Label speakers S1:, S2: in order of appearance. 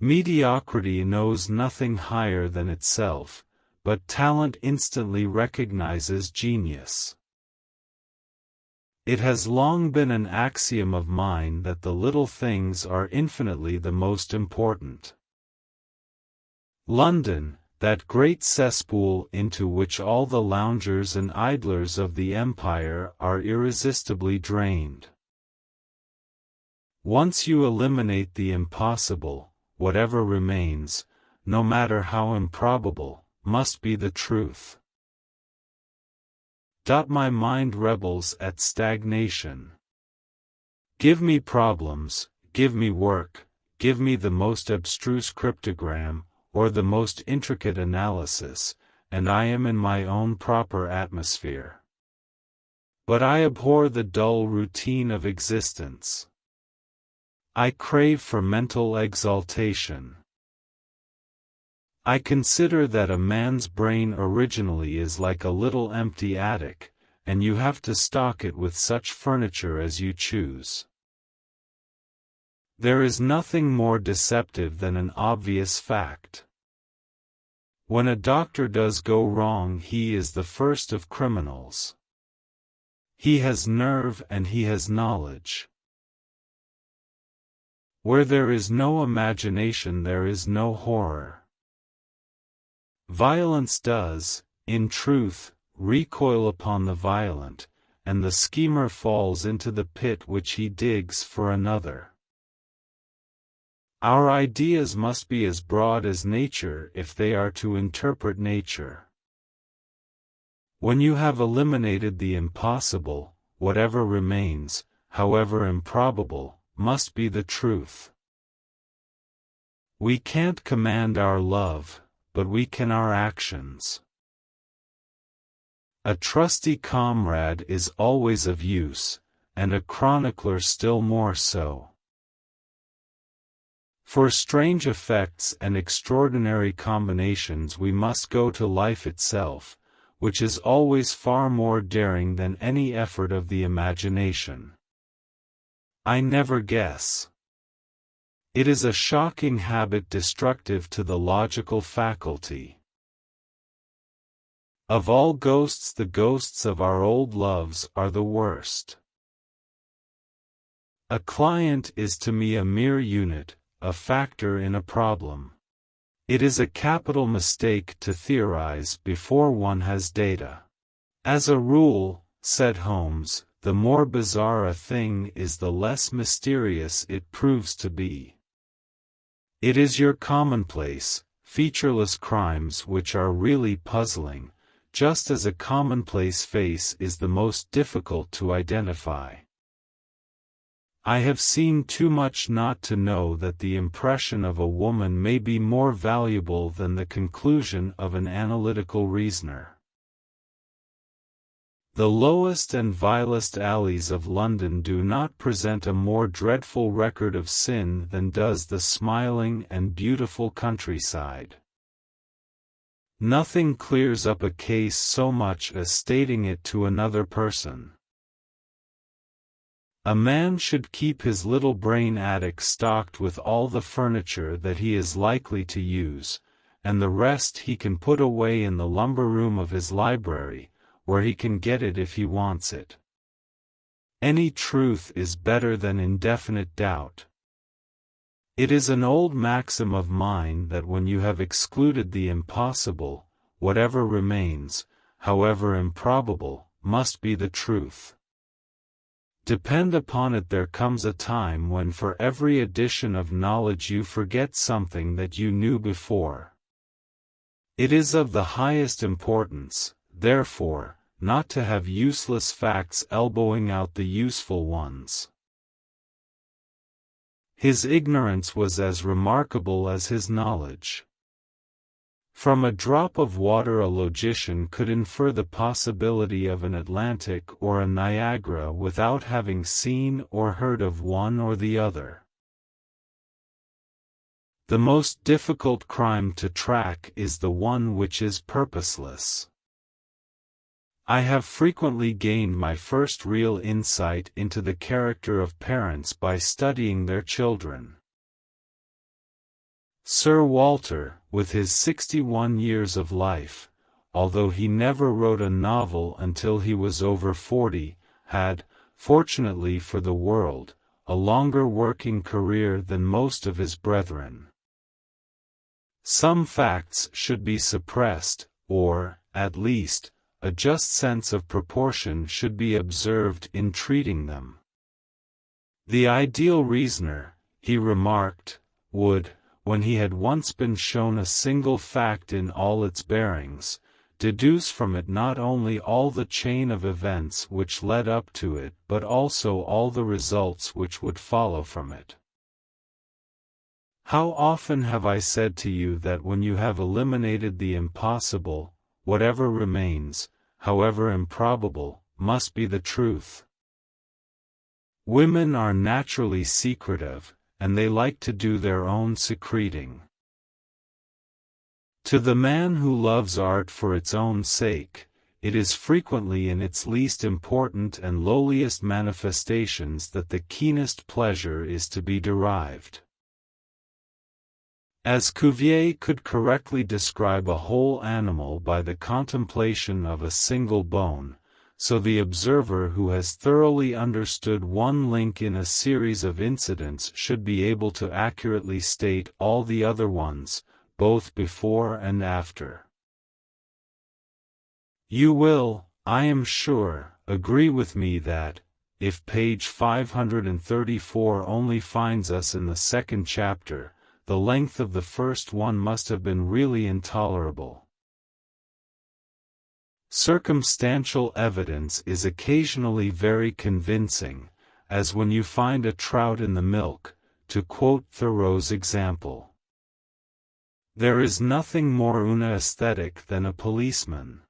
S1: Mediocrity knows nothing higher than itself, but talent instantly recognizes genius. It has long been an axiom of mine that the little things are infinitely the most important. London, that great cesspool into which all the loungers and idlers of the empire are irresistibly drained. Once you eliminate the impossible, whatever remains, no matter how improbable, must be the truth. My mind rebels at stagnation. Give me problems, give me work, give me the most abstruse cryptogram, or the most intricate analysis, and I am in my own proper atmosphere. But I abhor the dull routine of existence. I crave for mental exaltation. I consider that a man's brain originally is like a little empty attic, and you have to stock it with such furniture as you choose. There is nothing more deceptive than an obvious fact. When a doctor does go wrong, he is the first of criminals. He has nerve and he has knowledge. Where there is no imagination there is no horror. Violence does, in truth, recoil upon the violent, and the schemer falls into the pit which he digs for another. Our ideas must be as broad as nature if they are to interpret nature. When you have eliminated the impossible, whatever remains, however improbable, must be the truth. We can't command our love, but we can our actions. A trusty comrade is always of use, and a chronicler still more so. For strange effects and extraordinary combinations we must go to life itself, which is always far more daring than any effort of the imagination. I never guess. It is a shocking habit destructive to the logical faculty. Of all ghosts, the ghosts of our old loves are the worst. A client is to me a mere unit, a factor in a problem. It is a capital mistake to theorize before one has data. As a rule, said Holmes, the more bizarre a thing is the less mysterious it proves to be. It is your commonplace, featureless crimes which are really puzzling, just as a commonplace face is the most difficult to identify. I have seen too much not to know that the impression of a woman may be more valuable than the conclusion of an analytical reasoner. The lowest and vilest alleys of London do not present a more dreadful record of sin than does the smiling and beautiful countryside. Nothing clears up a case so much as stating it to another person. A man should keep his little brain attic stocked with all the furniture that he is likely to use, and the rest he can put away in the lumber room of his library, where he can get it if he wants it. Any truth is better than indefinite doubt. It is an old maxim of mine that when you have excluded the impossible, whatever remains, however improbable, must be the truth. Depend upon it, there comes a time when for every addition of knowledge you forget something that you knew before. It is of the highest importance, therefore, not to have useless facts elbowing out the useful ones. His ignorance was as remarkable as his knowledge. From a drop of water a logician could infer the possibility of an Atlantic or a Niagara without having seen or heard of one or the other. The most difficult crime to track is the one which is purposeless. I have frequently gained my first real insight into the character of parents by studying their children. Sir Walter, with his 61 years of life, although he never wrote a novel until he was over 40, had, fortunately for the world, a longer working career than most of his brethren. Some facts should be suppressed, or, at least, a just sense of proportion should be observed in treating them. The ideal reasoner, he remarked, would, when he had once been shown a single fact in all its bearings, deduce from it not only all the chain of events which led up to it but also all the results which would follow from it. How often have I said to you that when you have eliminated the impossible, whatever remains, however improbable, must be the truth? Women are naturally secretive, and they like to do their own secreting. To the man who loves art for its own sake, it is frequently in its least important and lowliest manifestations that the keenest pleasure is to be derived. As Cuvier could correctly describe a whole animal by the contemplation of a single bone, so the observer who has thoroughly understood one link in a series of incidents should be able to accurately state all the other ones, both before and after. You will, I am sure, agree with me that, if page 534 only finds us in the second chapter, the length of the first one must have been really intolerable. Circumstantial evidence is occasionally very convincing, as when you find a trout in the milk, to quote Thoreau's example. There is nothing more una aesthetic than a policeman.